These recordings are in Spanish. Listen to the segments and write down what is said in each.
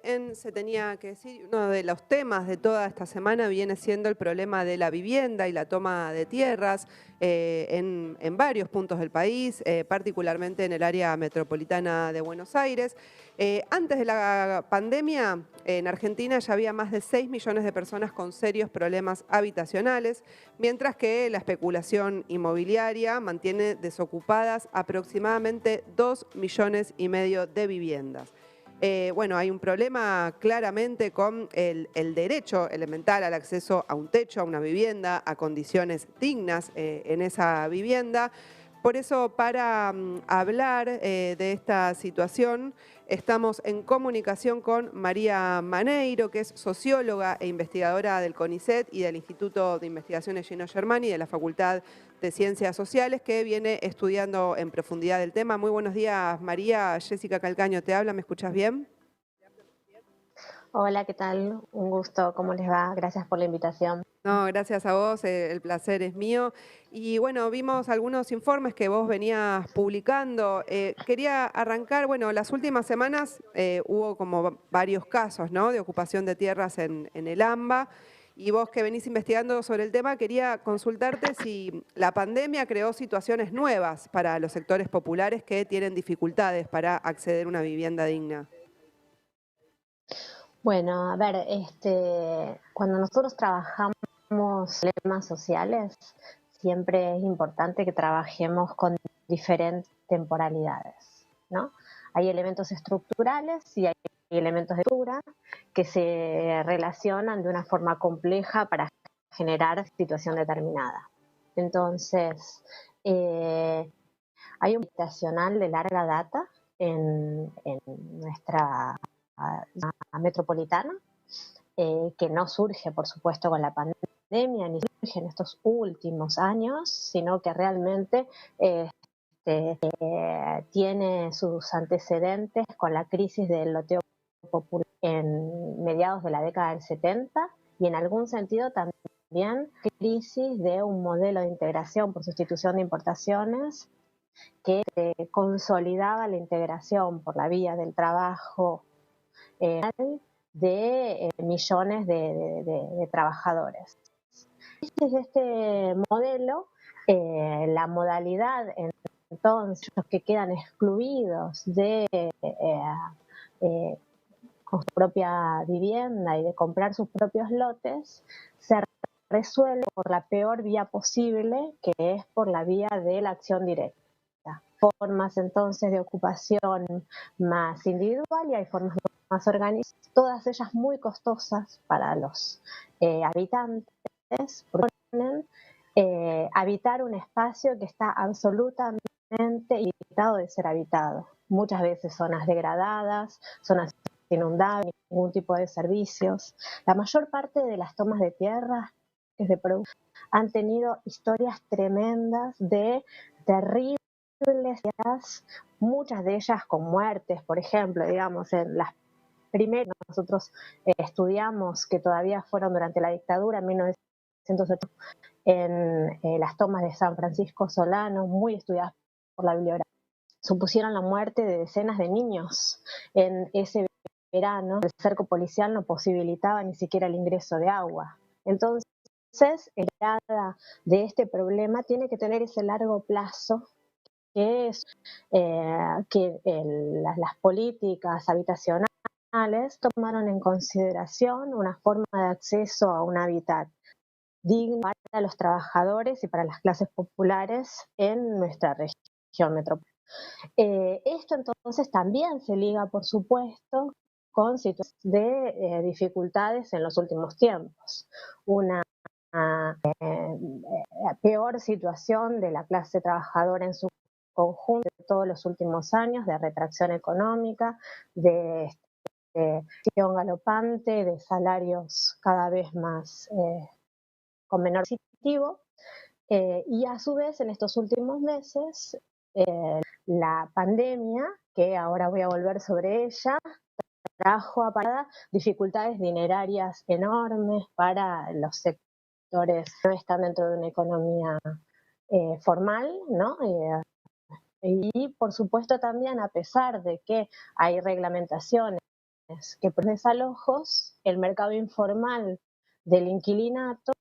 en Se tenía que decir, uno de los temas de toda esta semana viene siendo el problema de la vivienda y la toma de tierras en varios puntos del país, particularmente en el área metropolitana de Buenos Aires. Antes de la pandemia, en Argentina ya había más de 6 millones de personas con serios problemas habitacionales, mientras que la especulación inmobiliaria mantiene desocupadas aproximadamente 2,5 millones de viviendas. Bueno, hay un problema claramente con el derecho elemental al acceso a un techo, a una vivienda, a condiciones dignas en esa vivienda. Por eso, para hablar de esta situación, estamos en comunicación con María Maneiro, que es socióloga e investigadora del CONICET y del Instituto de Investigaciones Gino Germani de la Facultad de Ciencias Sociales, que viene estudiando en profundidad el tema. Muy buenos días, María. Jessica Calcaño te habla, ¿me escuchas bien? Hola, ¿qué tal? Un gusto, ¿cómo les va? Gracias por la invitación. No, gracias a vos, el placer es mío. Y bueno, vimos algunos informes que vos venías publicando. Quería arrancar, bueno, las últimas semanas hubo como varios casos, ¿no?, de ocupación de tierras en el AMBA. Y vos que venís investigando sobre el tema, quería consultarte si la pandemia creó situaciones nuevas para los sectores populares que tienen dificultades para acceder a una vivienda digna. Bueno, a ver, cuando nosotros trabajamos temas sociales, siempre es importante que trabajemos con diferentes temporalidades, ¿no? Hay elementos estructurales y hay elementos de estructura que se relacionan de una forma compleja para generar situación determinada. Entonces, hay un habitacional de larga data en nuestra metropolitana, que no surge, por supuesto, con la pandemia, ni surge en estos últimos años, sino que realmente tiene sus antecedentes con la crisis del loteo popular en mediados de la década del 70 y en algún sentido también crisis de un modelo de integración por sustitución de importaciones que consolidaba la integración por la vía del trabajo de millones de trabajadores. Desde este modelo, la modalidad entonces los que quedan excluidos de con su propia vivienda y de comprar sus propios lotes, se resuelve por la peor vía posible, que es por la vía de la acción directa. Formas entonces de ocupación más individual y hay formas más organizadas, todas ellas muy costosas para los habitantes, proponen habitar un espacio que está absolutamente inhabilitado de ser habitado. Muchas veces zonas degradadas, zonas inundables, ningún tipo de servicios. La mayor parte de las tomas de tierra de producción han tenido historias tremendas de terribles, muchas de ellas con muertes, por ejemplo, digamos, en las primeras nosotros estudiamos que todavía fueron durante la dictadura en 1980 en las tomas de San Francisco Solano, muy estudiadas por la bibliografía, supusieron la muerte de decenas de niños en ese verano. El cerco policial no posibilitaba ni siquiera el ingreso de agua. Entonces, la mirada de este problema tiene que tener ese largo plazo que es que las políticas habitacionales tomaron en consideración una forma de acceso a un hábitat digno para los trabajadores y para las clases populares en nuestra región metropolitana. Esto entonces también se liga, por supuesto, con situaciones de dificultades en los últimos tiempos. Una peor situación de la clase trabajadora en su conjunto de todos los últimos años, de retracción económica, de inflación galopante, de salarios cada vez más con menor positivo, y a su vez en estos últimos meses la pandemia, que ahora voy a volver sobre ella, trajo para dificultades dinerarias enormes para los sectores que no están dentro de una economía formal, ¿no? Y por supuesto también, a pesar de que hay reglamentaciones que por desalojos, el mercado informal del inquilinato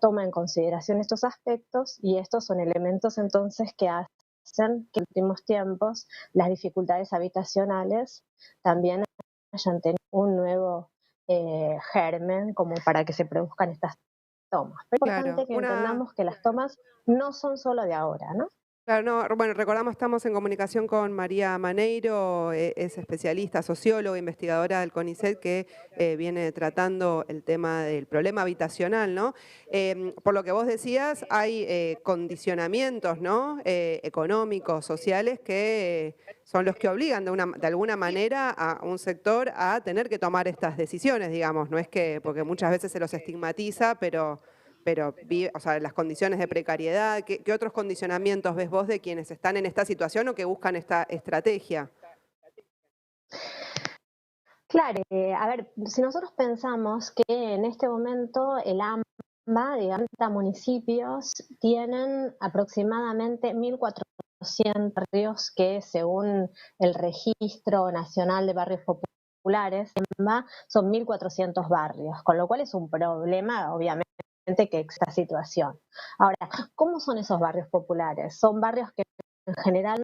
toma en consideración estos aspectos y estos son elementos entonces que hacen que en los últimos tiempos las dificultades habitacionales también hayan tenido un nuevo germen como para que se produzcan estas tomas. Pero es Claro, importante que entendamos que las tomas no son solo de ahora, ¿no? claro, no, bueno, recordamos, estamos en comunicación con María Maneiro, es especialista, socióloga, investigadora del CONICET, que viene tratando el tema del problema habitacional, ¿no? Por lo que vos decías, hay condicionamientos, ¿no? Económicos, sociales, que son los que obligan de alguna manera a un sector a tener que tomar estas decisiones, digamos. No es que, porque muchas veces se los estigmatiza, pero o sea, las condiciones de precariedad, ¿qué otros condicionamientos ves vos de quienes están en esta situación o que buscan esta estrategia? Claro, a ver, si nosotros pensamos que en este momento el AMBA, digamos, municipios tienen aproximadamente 1.400 barrios que según el Registro Nacional de Barrios Populares, AMBA, son 1.400 barrios, con lo cual es un problema, obviamente, que esta situación. Ahora, ¿cómo son esos barrios populares? Son barrios que en general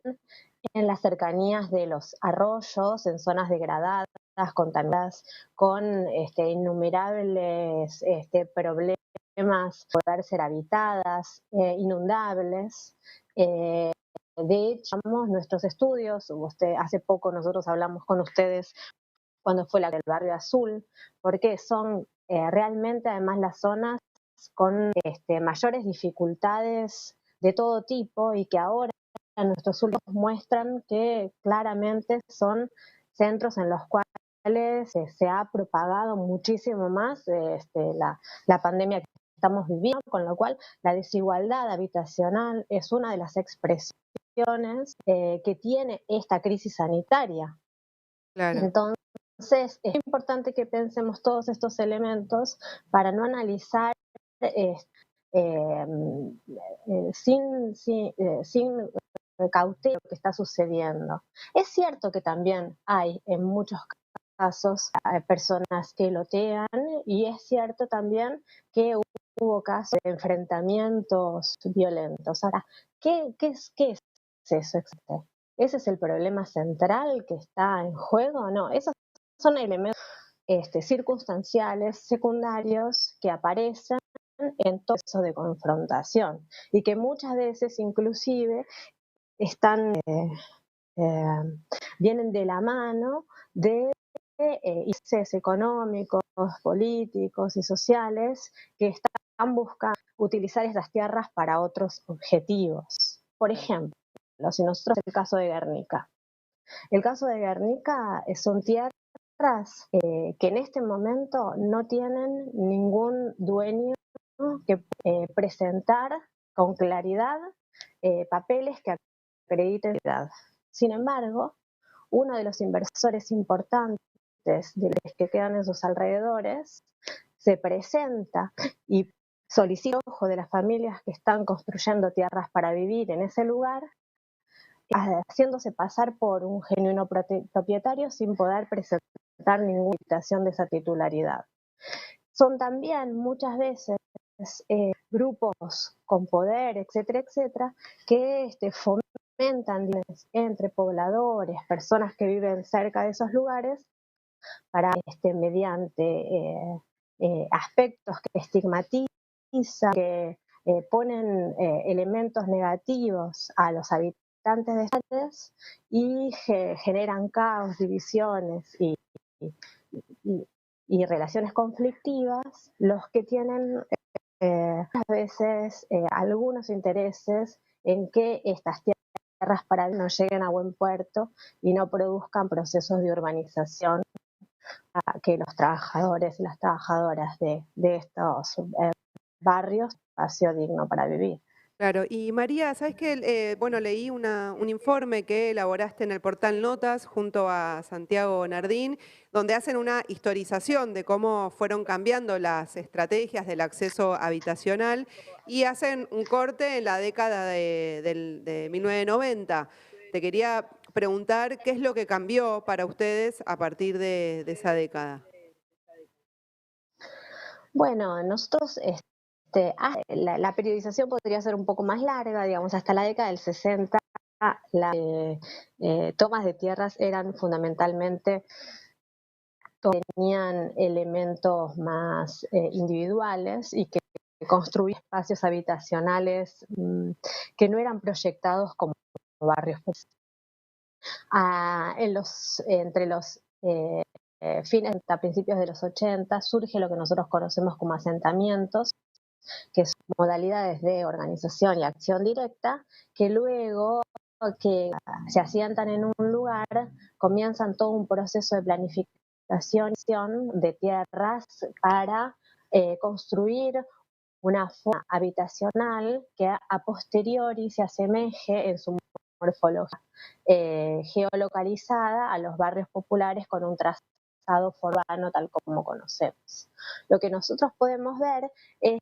en las cercanías de los arroyos, en zonas degradadas, contaminadas, con innumerables problemas, poder ser habitadas, inundables. De hecho, nuestros estudios, hace poco nosotros hablamos con ustedes cuando fue la del barrio azul, porque son realmente además las zonas con mayores dificultades de todo tipo y que ahora nuestros estudios muestran que claramente son centros en los cuales se ha propagado muchísimo más la pandemia que estamos viviendo, con lo cual la desigualdad habitacional es una de las expresiones que tiene esta crisis sanitaria. Claro. Entonces, es importante que pensemos todos estos elementos para no analizar sin cautela lo que está sucediendo. Es cierto que también hay en muchos casos personas que lotean y es cierto también que hubo casos de enfrentamientos violentos. Ahora, ¿qué es eso exactamente? ¿Ese es el problema central que está en juego? No, esos son elementos circunstanciales, secundarios, que aparecen en todo eso de confrontación y que muchas veces inclusive están, vienen de la mano de intereses económicos, políticos y sociales que están buscando utilizar estas tierras para otros objetivos. Por ejemplo, si nosotros el caso de Guernica. El caso de Guernica son tierras que en este momento no tienen ningún dueño que presentar con claridad papeles que acrediten la edad. Sin embargo, uno de los inversores importantes de los que quedan en sus alrededores se presenta y solicita el ojo de las familias que están construyendo tierras para vivir en ese lugar, haciéndose pasar por un genuino propietario sin poder presentar ninguna invitación de esa titularidad. Son también muchas veces grupos con poder, etcétera, etcétera, que fomentan entre pobladores, personas que viven cerca de esos lugares, para mediante aspectos que estigmatizan, que ponen elementos negativos a los habitantes de estas y generan caos, divisiones y relaciones conflictivas, los que tienen a veces algunos intereses en que estas tierras para no lleguen a buen puerto y no produzcan procesos de urbanización que los trabajadores y las trabajadoras de estos barrios espacio digno para vivir. Claro, y María, ¿sabes qué? Bueno, leí un informe que elaboraste en el portal Notas junto a Santiago Nardín, donde hacen una historización de cómo fueron cambiando las estrategias del acceso habitacional y hacen un corte en la década de 1990. Te quería preguntar qué es lo que cambió para ustedes a partir de esa década. Bueno, nosotros, la periodización podría ser un poco más larga, digamos, hasta la década del 60, las tomas de tierras eran fundamentalmente, tenían elementos más individuales y que construían espacios habitacionales que no eran proyectados como barrios. Entre los fines a principios de los 80 surge lo que nosotros conocemos como asentamientos, que son modalidades de organización y acción directa, que luego que se asientan en un lugar, comienzan todo un proceso de planificación de tierras para construir una forma habitacional que a posteriori se asemeje en su morfología geolocalizada a los barrios populares con un trazado urbano tal como conocemos. Lo que nosotros podemos ver es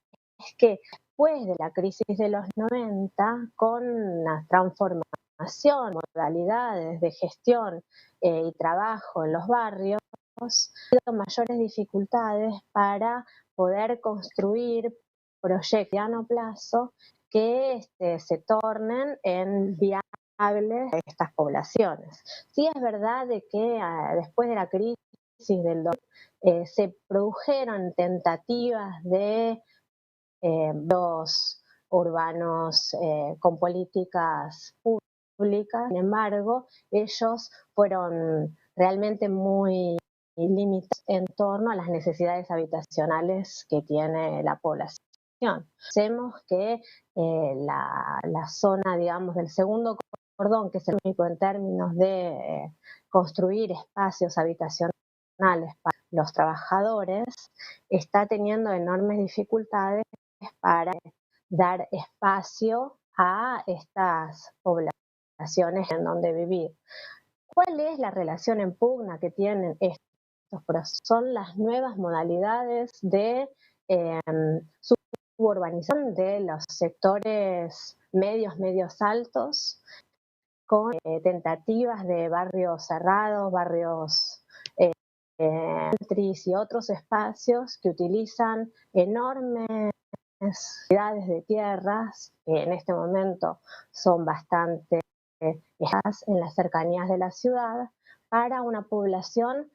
que después de la crisis de los 90, con la transformación, modalidades de gestión y trabajo en los barrios, ha habido mayores dificultades para poder construir proyectos a mediano plazo que se tornen en viables de estas poblaciones. Sí es verdad de que después de la crisis del 2000 se produjeron tentativas de los urbanos con políticas públicas, sin embargo, ellos fueron realmente muy limitados en torno a las necesidades habitacionales que tiene la población. Sabemos que la zona, digamos, del segundo cordón, que es el único en términos de construir espacios habitacionales para los trabajadores, está teniendo enormes dificultades para dar espacio a estas poblaciones en donde vivir. ¿Cuál es la relación en pugna que tienen estos procesos? Son las nuevas modalidades de suburbanización de los sectores medios altos, con tentativas de barrios cerrados, barrios y otros espacios que utilizan enormes cantidades de tierras, que en este momento son bastante escasas en las cercanías de la ciudad, para una población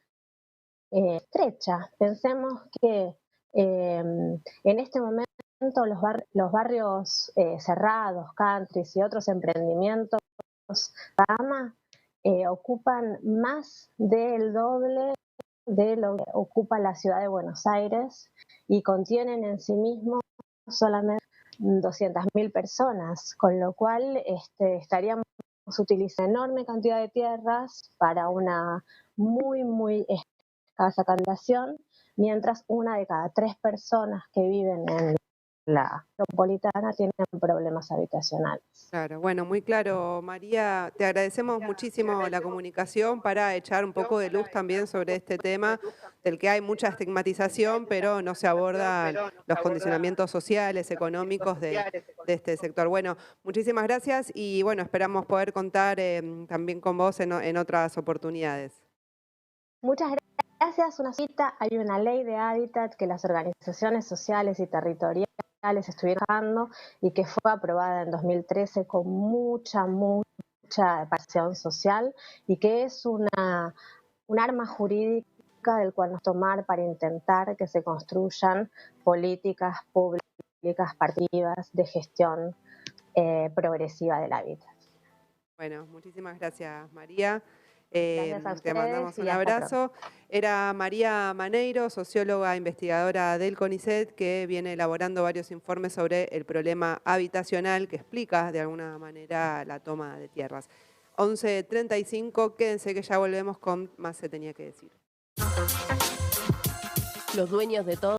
estrecha. Pensemos que en este momento los barrios cerrados, countries y otros emprendimientos rama ocupan más del doble de lo que ocupa la ciudad de Buenos Aires y contienen en sí mismos solamente 200.000 personas, con lo cual estaríamos utilizando enorme cantidad de tierras para una muy escasa población, mientras una de cada 3 personas que viven en la metropolitana tienen problemas habitacionales. Claro, bueno, muy claro, María. Te agradecemos muchísimo la comunicación para echar un poco de luz también sobre este tema del que hay mucha estigmatización, pero no se abordan los condicionamientos sociales, económicos de este sector. Bueno, muchísimas gracias y bueno, esperamos poder contar también con vos en otras oportunidades. Muchas gracias. Una cita, hay una ley de hábitat que las organizaciones sociales y territoriales estuvieron trabajando y que fue aprobada en 2013 con mucha participación social y que es un arma jurídica del cual nos tomar para intentar que se construyan políticas públicas participativas de gestión progresiva del hábitat. Bueno, muchísimas gracias, María. Gracias a ustedes. Te mandamos un y hasta abrazo. pronto. Era María Maneiro, socióloga investigadora del CONICET, que viene elaborando varios informes sobre el problema habitacional que explica de alguna manera la toma de tierras. 11:35, quédense que ya volvemos con más Se Tenía que Decir. Los dueños de todo.